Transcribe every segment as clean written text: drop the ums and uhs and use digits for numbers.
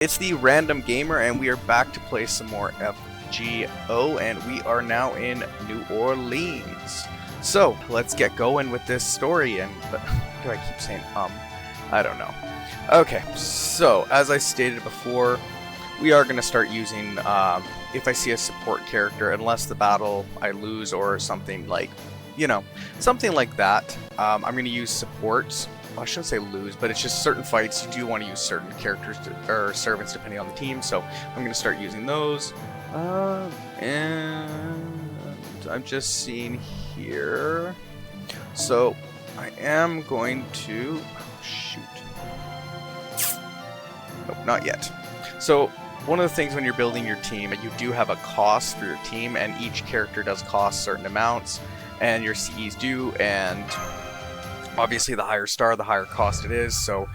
It's the Random Gamer, and we are back to play some more FGO, and we are now in New Orleans. So, let's get going with this story, and do I keep saying I don't know. Okay, so, as I stated before, we are going to start using, if I see a support character, unless the battle I lose or something like, you know, something like that, I'm going to use supports. Well, I shouldn't say lose, but it's just certain fights you do want to use certain characters or servants depending on the team, so I'm going to start using those. And I'm just seeing here. So I am going to shoot. Nope, not yet. So one of the things when you're building your team, you do have a cost for your team, and each character does cost certain amounts, and your CEs do, and obviously the higher star, the higher cost it is, so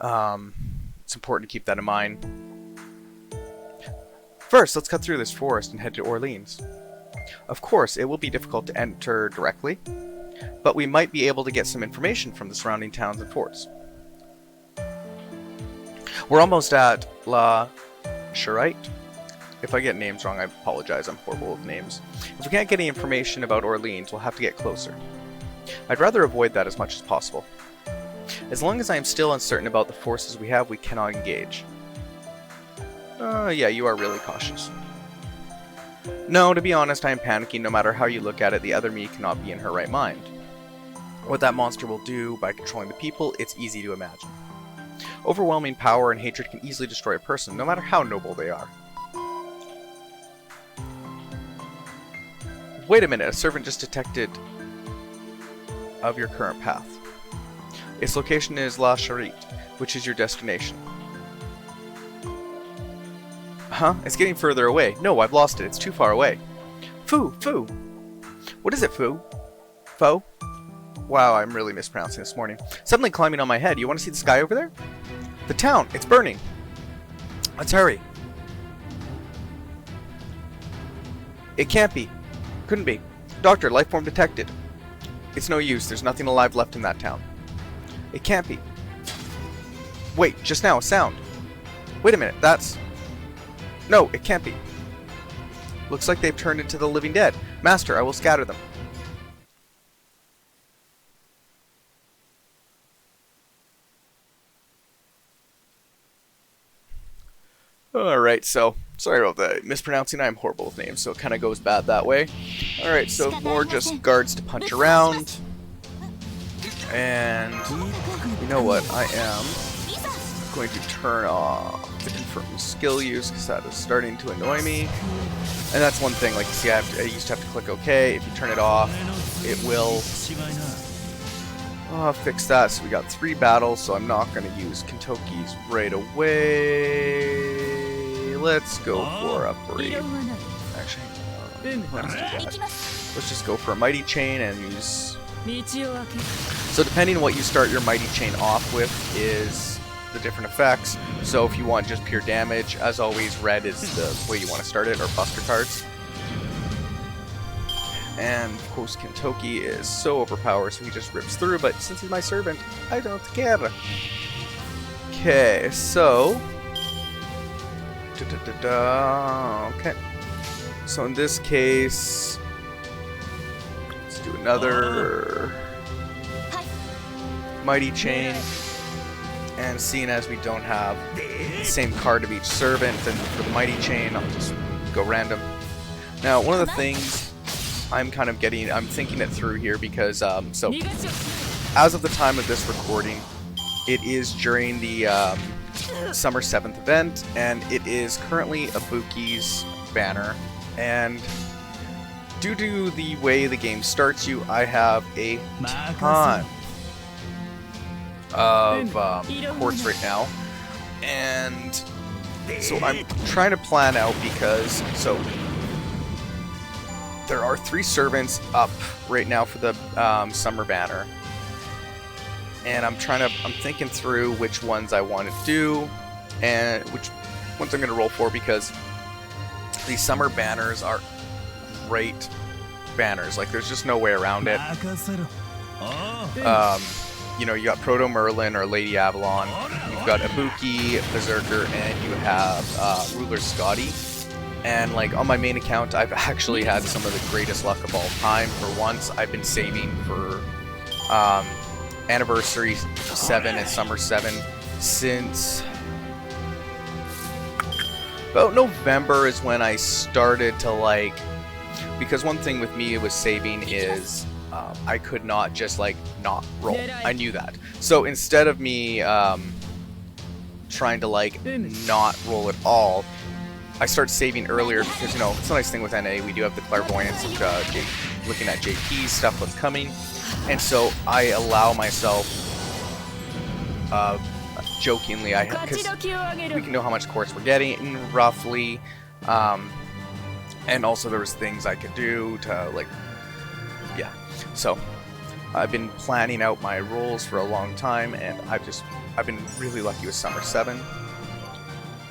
it's important to keep that in mind. First, let's cut through this forest and head to Orleans. Of course, it will be difficult to enter directly, but we might be able to get some information from the surrounding towns and forts. We're almost at La Charite. If I get names wrong, I apologize, I'm horrible with names. If we can't get any information about Orleans, we'll have to get closer. I'd rather avoid that as much as possible. As long as I am still uncertain about the forces we have, we cannot engage. Yeah, you are really cautious. No, to be honest, I am panicking. No matter how you look at it, the other me cannot be in her right mind. What that monster will do by controlling the people, it's easy to imagine. Overwhelming power and hatred can easily destroy a person, no matter how noble they are. Wait a minute, a servant just detected of your current path. Its location is La Charite, which is your destination. Huh? It's getting further away. No, I've lost it. It's too far away. Foo! Foo! What is it, Foo? Fo? Wow, I'm really mispronouncing this morning. Suddenly climbing on my head. You want to see the sky over there? The town! It's burning! Let's hurry. It can't be. Couldn't be. Doctor, life form detected. It's no use, there's nothing alive left in that town. It can't be. Wait, just now, a sound. Wait a minute, that's... No, it can't be. Looks like they've turned into the living dead. Master, I will scatter them. Alright, so, sorry about the mispronouncing, I'm horrible with names, so it kind of goes bad that way. Alright, so more just guards to punch around. And, you know what, I am going to turn off the confirmed skill use, because that is starting to annoy me. And that's one thing, like you see, I used to have to click OK. If you turn it off, it will fix that. So we got 3 battles, so I'm not going to use Kentucky's right away. Let's go for a brave. Actually, let's do that. Let's just go for a mighty chain and use. So depending on what you start your mighty chain off with is the different effects. So if you want just pure damage, as always, red is the way you want to start it, or buster cards. And of course, Kentucky is so overpowered, so he just rips through. But since he's my servant, I don't care. Okay, so. Okay. So in this case, let's do another mighty chain. And seeing as we don't have the same card of each servant, then for the mighty chain, I'll just go random. Now, one of the things I'm thinking it through here because, so as of the time of this recording, it is during the Summer 7th event, and it is currently Ibuki's banner, and due to the way the game starts you, I have a ton of courts right now, and so I'm trying to plan out because, so there are 3 servants up right now for the summer banner, and I'm thinking through which ones I want to do and which ones I'm going to roll for, because these summer banners are great banners. Like, there's just no way around it. you know, you got Proto Merlin or Lady Avalon, you've got Ibuki, Berserker, and you have Ruler Scotty. And like on my main account, I've actually had some of the greatest luck of all time. For once, I've been saving for Anniversary 7 and Summer 7 since about November is when I started to like, because one thing with me with saving is I could not just like not roll. I knew that. So instead of me trying to like not roll at all, I start saving earlier because, you know, it's a nice thing with NA. We do have the clairvoyance of looking at JP's stuff, what's coming. And so I allow myself, jokingly, because we can know how much quartz we're getting roughly. And also there was things I could do to, like, yeah. So I've been planning out my rolls for a long time, and I've been really lucky with Summer 7.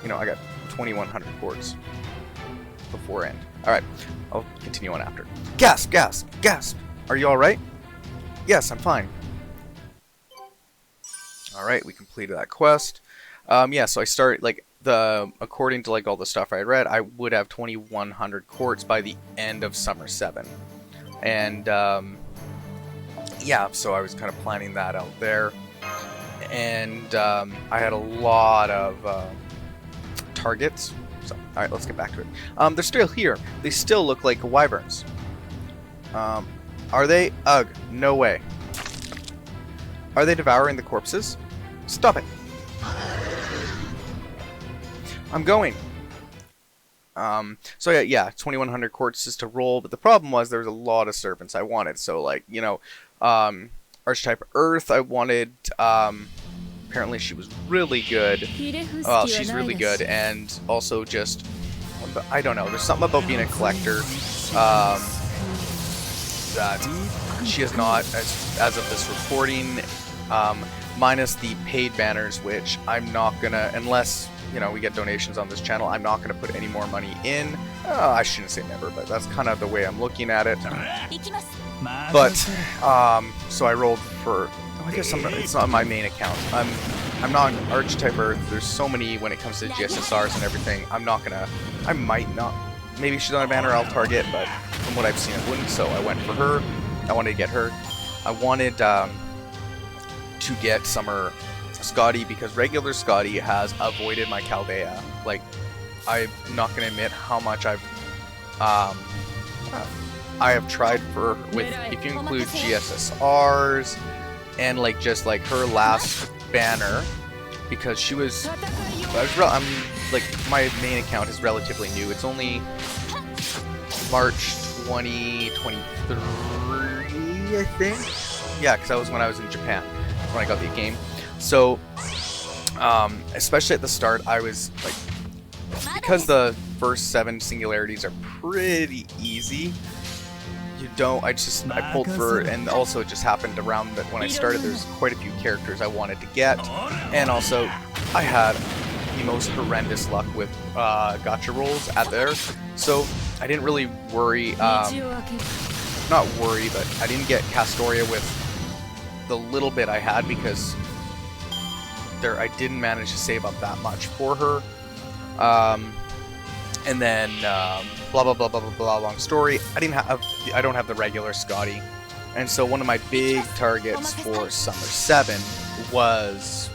You know, I got 2100 quartz before end. Alright, I'll continue on after. Gasp, gasp, gasp! Are you alright? Yes, I'm fine. Alright, we completed that quest. Yeah, so I start, like, according to, like, all the stuff I read, I would have 2100 quartz by the end of Summer 7. And, yeah, so I was kind of planning that out there. And, I had a lot of, targets. So, alright, let's get back to it. They're still here. They still look like wyverns. Are they? Ugh, no way. Are they devouring the corpses? Stop it. I'm going. So yeah, 2100 quartz to roll, but the problem was there was a lot of servants I wanted. So like, you know, Archetype Earth I wanted, apparently she was really good. Well, she's really good, and also just, I don't know, there's something about being a collector that she is not, as of this recording, minus the paid banners, which I'm not gonna, unless, you know, we get donations on this channel, I'm not gonna put any more money in. I shouldn't say never, but that's kind of the way I'm looking at it. But, so I rolled for, I guess it's not my main account. I'm not an Archetype Earth. There's so many when it comes to GSSRs and everything. I might not. Maybe she's on a banner I'll target, but from what I've seen it wouldn't, so I went for her. I wanted to get her. I wanted to get Summer Scotty because regular Scotty has avoided my Chaldea. Like, I'm not going to admit how much I have tried for, if you include GSSRs and like just like her last banner, because she was, I'm like, my main account is relatively new. It's only March 2023, I think. Yeah, because that was when I was in Japan, when I got the game. So, especially at the start, I was like, because the first 7 singularities are pretty easy. I pulled for, and also it just happened around that when I started, there's quite a few characters I wanted to get, and also I had the most horrendous luck with gacha rolls at there, so I didn't really worry, not worry, but I didn't get Castoria with the little bit I had because I didn't manage to save up that much for her. And then blah blah blah blah blah blah. Long story. I don't have the regular Scotty, and so one of my big targets for Summer 7 was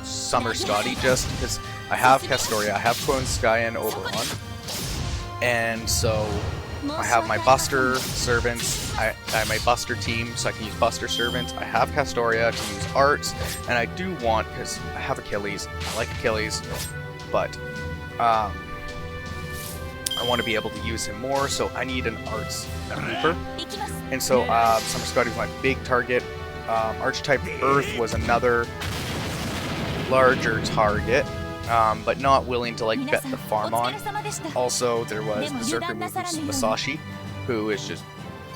Summer Scotty, just because I have Castoria, I have Clone Sky and Oberon, and so I have my Buster servants. I have my Buster team, so I can use Buster servants. I have Castoria to use arts, and I do want, because I have Achilles. I like Achilles, but I want to be able to use him more, so I need an arts reaper. And so Summer Scotty was my big target. Archetype Earth was another larger target, but not willing to like bet the farm on. Also, there was Berserker Musashi, who is just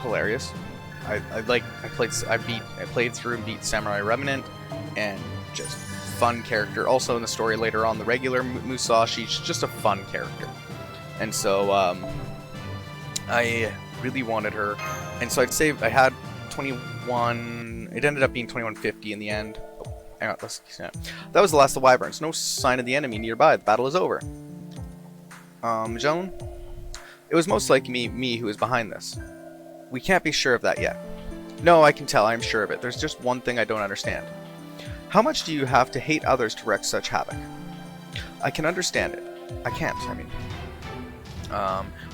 hilarious. I played through and beat Samurai Remnant, and just fun character. Also in the story later on, the regular Musashi, just a fun character. And so I really wanted her, and so I had 21. It ended up being 2150 in the end. Oh, hang on, that was the last of the wyverns. No sign of the enemy nearby. The battle is over. Jeanne? It was most likely me who was behind this. We can't be sure of that yet. No, I can tell. I'm sure of it. There's just one thing I don't understand. How much do you have to hate others to wreak such havoc? I can understand it. I can't, I mean.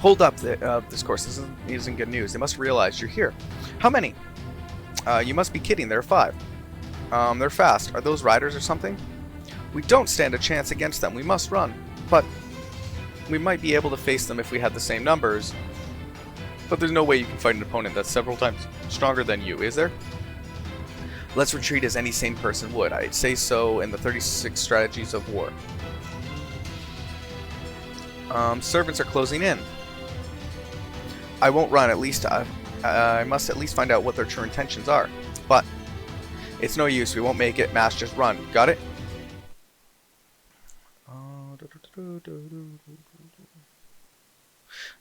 Hold up, this course isn't good news. They must realize you're here. How many? You must be kidding. There are 5. They're fast. Are those riders or something? We don't stand a chance against them. We must run. But we might be able to face them if we had the same numbers. But there's no way you can fight an opponent that's several times stronger than you, is there? Let's retreat as any sane person would. I'd say so in the 36 strategies of war. Servants are closing in. I won't run, at least I must at least find out what their true intentions are. But it's no use, we won't make it. Mass, just run. Got it?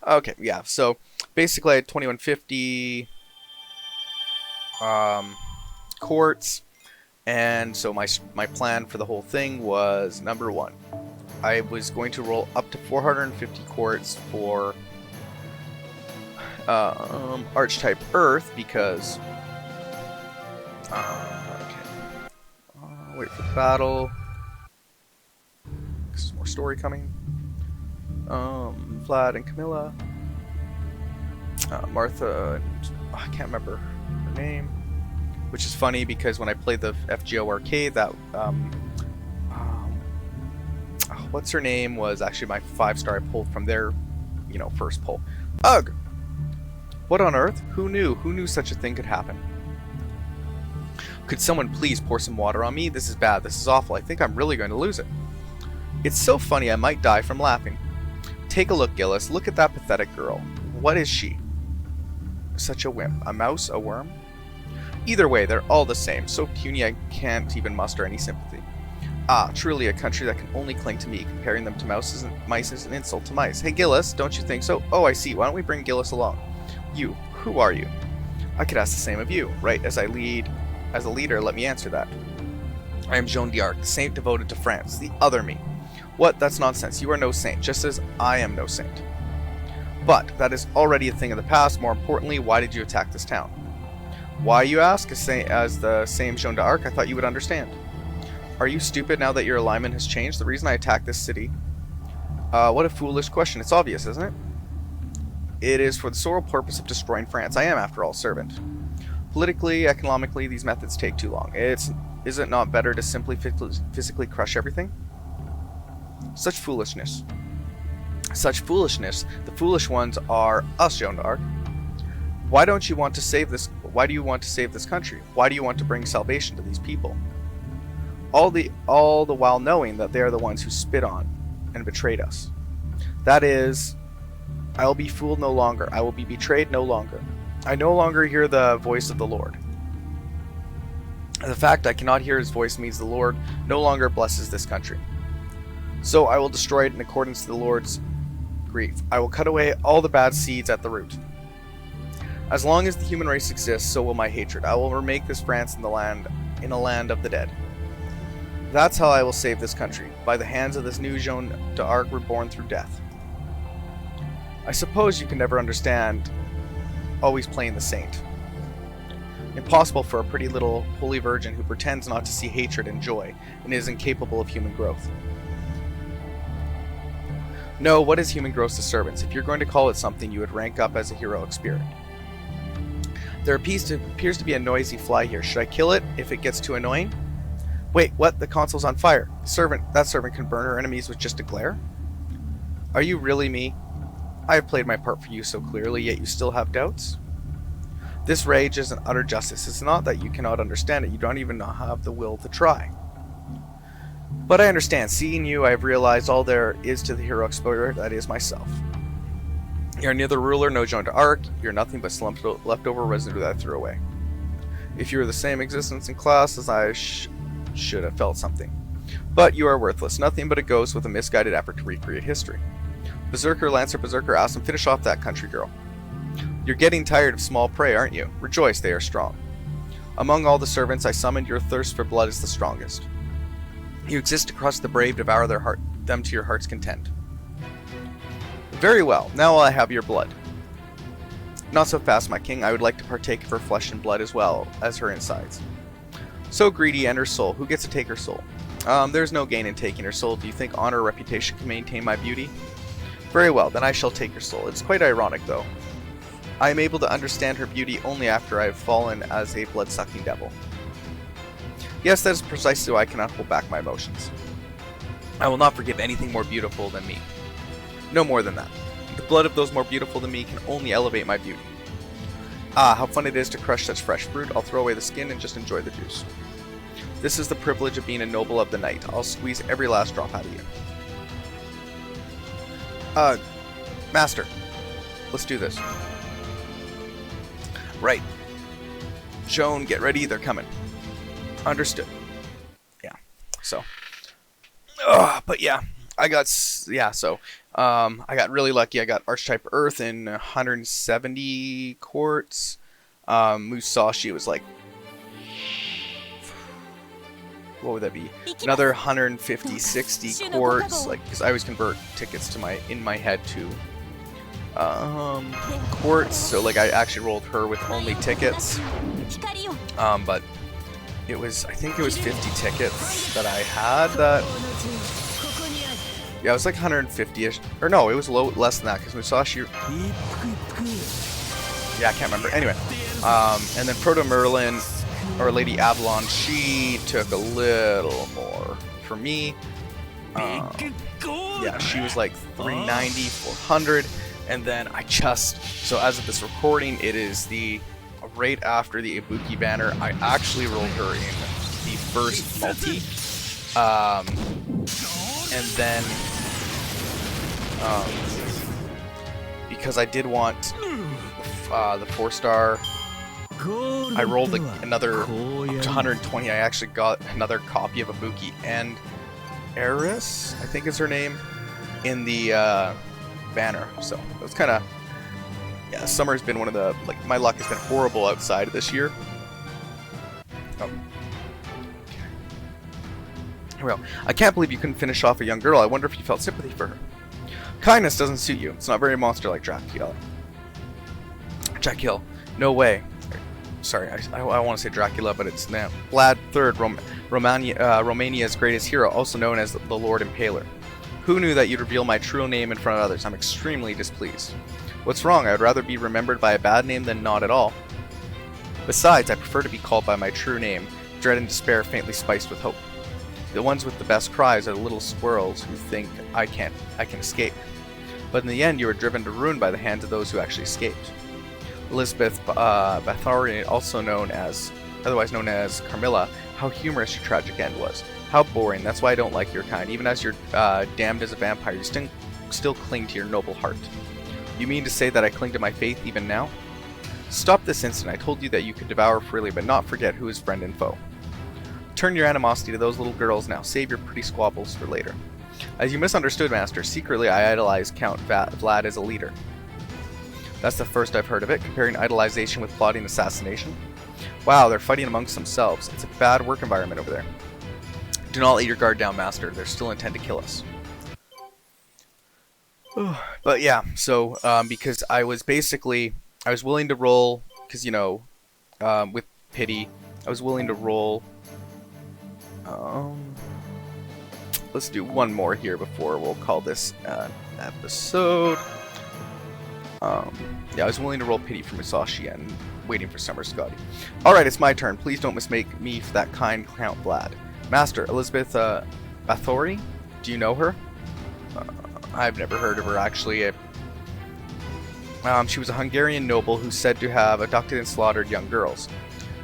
Okay, yeah, so basically I had 2150 courts, and so my plan for the whole thing was, number 1, I was going to roll up to 450 courts for Archetype Earth, because wait for the battle. There's more story coming. Vlad and Camilla, Martha, and I can't remember her name, which is funny because when I played the FGO arcade, that what's her name was actually my 5-star I pulled from their, first pull. Ugh! What on earth? Who knew? Who knew such a thing could happen? Could someone please pour some water on me? This is bad. This is awful. I think I'm really going to lose it. It's so funny I might die from laughing. Take a look, Gillis. Look at that pathetic girl. What is she? Such a wimp. A mouse? A worm? Either way, they're all the same. So puny I can't even muster any sympathy. Ah, truly a country that can only cling to me. Comparing them to mice is an insult to mice. Hey, Gillis, don't you think so? Oh, I see. Why don't we bring Gillis along? You. Who are you? I could ask the same of you. Right, as a leader, let me answer that. I am Jeanne d'Arc, the saint devoted to France. The other me. What? That's nonsense. You are no saint, just as I am no saint. But that is already a thing of the past. More importantly, why did you attack this town? Why, you ask? As the same Jeanne d'Arc, I thought you would understand. Are you stupid now that your alignment has changed? The reason I attacked this city? What a foolish question. It's obvious, isn't it? It is for the sole purpose of destroying France. I am, after all, servant. Politically, economically, these methods take too long. Is it not better to simply physically crush everything? Such foolishness. Such foolishness. The foolish ones are us, Jeanne d'Arc. Why do you want to save this country? Why do you want to bring salvation to these people? All the while knowing that they are the ones who spit on and betrayed us. That is, I will be fooled no longer. I will be betrayed no longer. I no longer hear the voice of the Lord. The fact I cannot hear his voice means the Lord no longer blesses this country. So I will destroy it in accordance to the Lord's grief. I will cut away all the bad seeds at the root. As long as the human race exists, so will my hatred. I will remake this France in a land of the dead. That's how I will save this country, by the hands of this new Jeanne d'Arc reborn through death. I suppose you can never understand, always playing the saint. Impossible for a pretty little holy virgin who pretends not to see hatred and joy, and is incapable of human growth. No, what is human growth to servants? If you're going to call it something, you would rank up as a heroic spirit. There appears to be a noisy fly here. Should I kill it if it gets too annoying? Wait, what? The console's on fire. That servant can burn her enemies with just a glare? Are you really me? I have played my part for you so clearly, yet you still have doubts? This rage is an utter justice. It's not that you cannot understand it, you don't even have the will to try. But I understand. Seeing you, I have realized all there is to the heroic spirit, that is myself. You're neither ruler nor Jeanne d'Arc, you're nothing but some leftover residue that I threw away. If you were the same existence and class as I should have felt something. But you are worthless, nothing but a ghost with a misguided effort to recreate history. Berserker, Lancer, Berserker, ask them, finish off that country girl. You're getting tired of small prey, aren't you? Rejoice, they are strong. Among all the servants I summoned, your thirst for blood is the strongest. You exist to crush the brave, devour them to your heart's content. Very well, now I have your blood. Not so fast, my king. I would like to partake of her flesh and blood as well as her insides. So greedy, and her soul. Who gets to take her soul? There's no gain in taking her soul. Do you think honor or reputation can maintain my beauty? Very well, then I shall take her soul. It's quite ironic, though. I am able to understand her beauty only after I have fallen as a blood-sucking devil. Yes, that is precisely why I cannot hold back my emotions. I will not forgive anything more beautiful than me. No more than that. The blood of those more beautiful than me can only elevate my beauty. Ah, how fun it is to crush such fresh fruit. I'll throw away the skin and just enjoy the juice. This is the privilege of being a noble of the night. I'll squeeze every last drop out of you. Master. Let's do this. Right. Joan, get ready. They're coming. Understood. Yeah. So. But yeah. I got really lucky. I got Archetype Earth in 170 quartz. Musashi was like, what would that be? Another 150, 60 quartz. Like, because I always convert tickets to in my head to quartz. So like, I actually rolled her with only tickets. But I think it was 50 tickets that I had that. Yeah, it was like 150-ish. Or no, it was less than that, because Musashi... Yeah, I can't remember. Anyway. And then Proto Merlin, or Lady Avalon, she took a little more for me. Yeah, she was like 390, 400. And then so as of this recording, it is right after the Ibuki banner. I actually rolled her in the first multi. And then, because I did want the 4-star, I rolled another up to 120. I actually got another copy of Ibuki and Eris, I think is her name, in the banner. So it was kind of, yeah, summer's been one of the, like, my luck has been horrible outside of this year. Well, I can't believe you couldn't finish off a young girl. I wonder if you felt sympathy for her. Kindness doesn't suit you. It's not very monster like Dracula. No way. Sorry, I want to say Dracula, but it's now Vlad III, Romania's greatest hero, also known as the Lord Impaler. Who knew that you'd reveal my true name in front of others? I'm extremely displeased. What's wrong? I would rather be remembered by a bad name than not at all. Besides, I prefer to be called by my true name, dread and despair faintly spiced with hope. The ones with the best cries are the little squirrels who think I can escape. But in the end, you are driven to ruin by the hands of those who actually escaped. Elizabeth Bathory, otherwise known as Carmilla, how humorous your tragic end was. How boring. That's why I don't like your kind. Even as you're damned as a vampire, you still cling to your noble heart. You mean to say that I cling to my faith even now? Stop this instant. I told you that you could devour freely, but not forget who is friend and foe. Turn your animosity to those little girls now. Save your pretty squabbles for later. As you misunderstood, Master, secretly I idolize Count Vlad as a leader. That's the first I've heard of it, comparing idolization with plotting assassination. Wow, they're fighting amongst themselves. It's a bad work environment over there. Do not let your guard down, Master. They still intend to kill us. But yeah, so because I was willing to roll, because, you know, with pity, I was willing to roll. Let's do one more here before we'll call this an episode. Yeah, I was willing to roll pity for Musashi and waiting for Summer Scotty. Alright, it's my turn. Please don't mistake me for that kind Count Vlad. Master, Elizabeth Bathory? Do you know her? I've never heard of her, actually. She was a Hungarian noble who's said to have abducted and slaughtered young girls.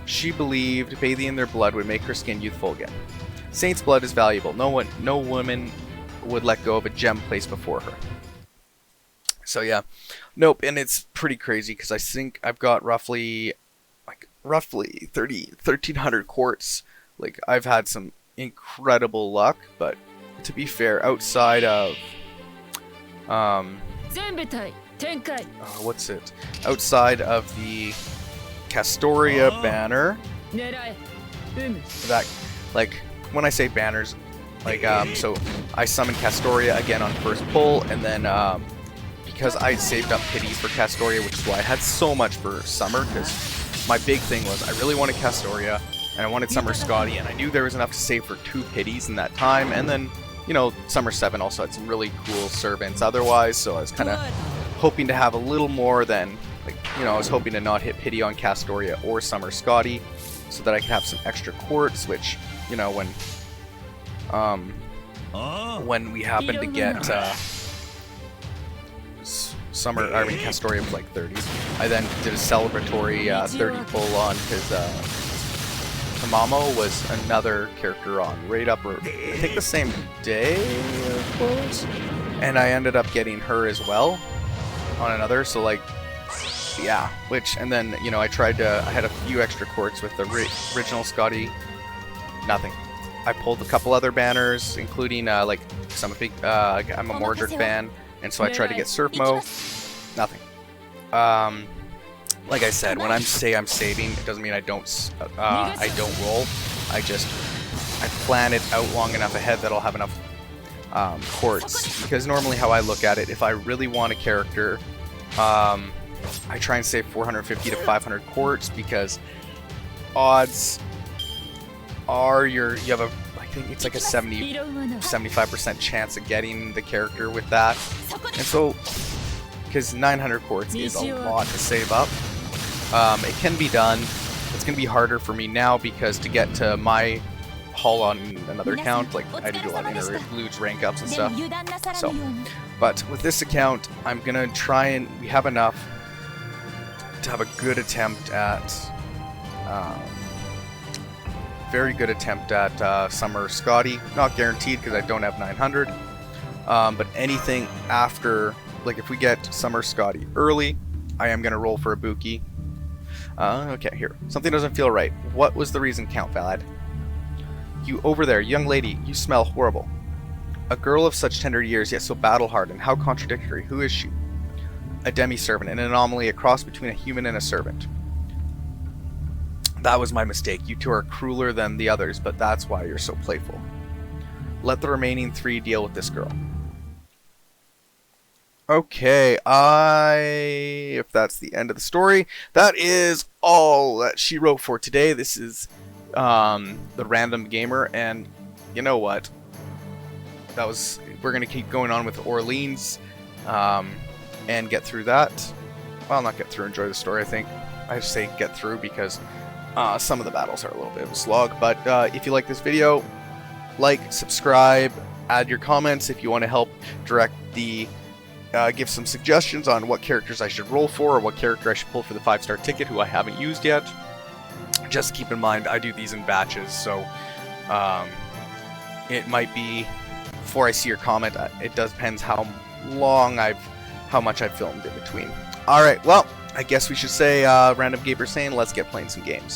She believed bathing in their blood would make her skin youthful again. Saint's blood is valuable. No woman would let go of a gem placed before her. So yeah, nope, and it's pretty crazy because I think I've got roughly 1,300 quartz. Like, I've had some incredible luck, but to be fair, outside of what's it? Outside of the Castoria banner, That, like, when I say banners, like, so I summoned Castoria again on first pull, and then, because I saved up pities for Castoria, which is why I had so much for Summer, because my big thing was I really wanted Castoria, and I wanted Summer Scotty, and I knew there was enough to save for 2 pities in that time, and then, you know, Summer 7 also had some really cool servants otherwise, so I was kind of hoping to have a little more than, like, you know, I was hoping to not hit pity on Castoria or Summer Scotty, so that I could have some extra quartz, which, you know, when we happened to get, Castoria was like 30. I then did a celebratory 30 pull on because Tamamo was another character on right up, I think the same day, I suppose. And I ended up getting her as well on another, so like, yeah, and then, you know, I had a few extra quartz with the original Scotty, nothing. I pulled a couple other banners, including, like, I'm a Mordred fan, and so I tried to get Surf Mo, nothing. Like I said, when I'm saving, it doesn't mean I don't roll. I plan it out long enough ahead that I'll have enough quartz. Because normally how I look at it, if I really want a character, I try and save 450 to 500 quartz, because odds are you have a, I think it's like a 75% chance of getting the character with that. And so, because 900 quartz is a lot to save up, it can be done. It's going to be harder for me now, because to get to my haul on another account, like, I do a lot of interludes, rank ups and stuff. So, but with this account, I'm going to try and, we have enough to have a good attempt at, very good attempt at Summer Scotty. Not guaranteed, because I don't have 900. But anything after, like, if we get Summer Scotty early, I am going to roll for a Buki. Okay, here. Something doesn't feel right. What was the reason, Count Valad? You over there, young lady, you smell horrible. A girl of such tender years, yet so battle-hardened. How contradictory. Who is she? A demi-servant, an anomaly, a cross between a human and a servant. That was my mistake. You two are crueler than the others, but that's why you're so playful. Let the remaining 3 deal with this girl. Okay, if that's the end of the story, that is all that she wrote for today. This is the Random Gamer, and you know what? We're gonna keep going on with Orleans, and get through that. Well, not get through, enjoy the story, I think. I just say get through because some of the battles are a little bit of a slog. But if you like this video, like, subscribe, add your comments if you want to help direct the give some suggestions on what characters I should roll for, or what character I should pull for the 5-star ticket who I haven't used yet. Just keep in mind, I do these in batches, so it might be before I see your comment. It does depends how much I've filmed in between. Alright, well, I guess we should say, Random Gamer saying, let's get playing some games.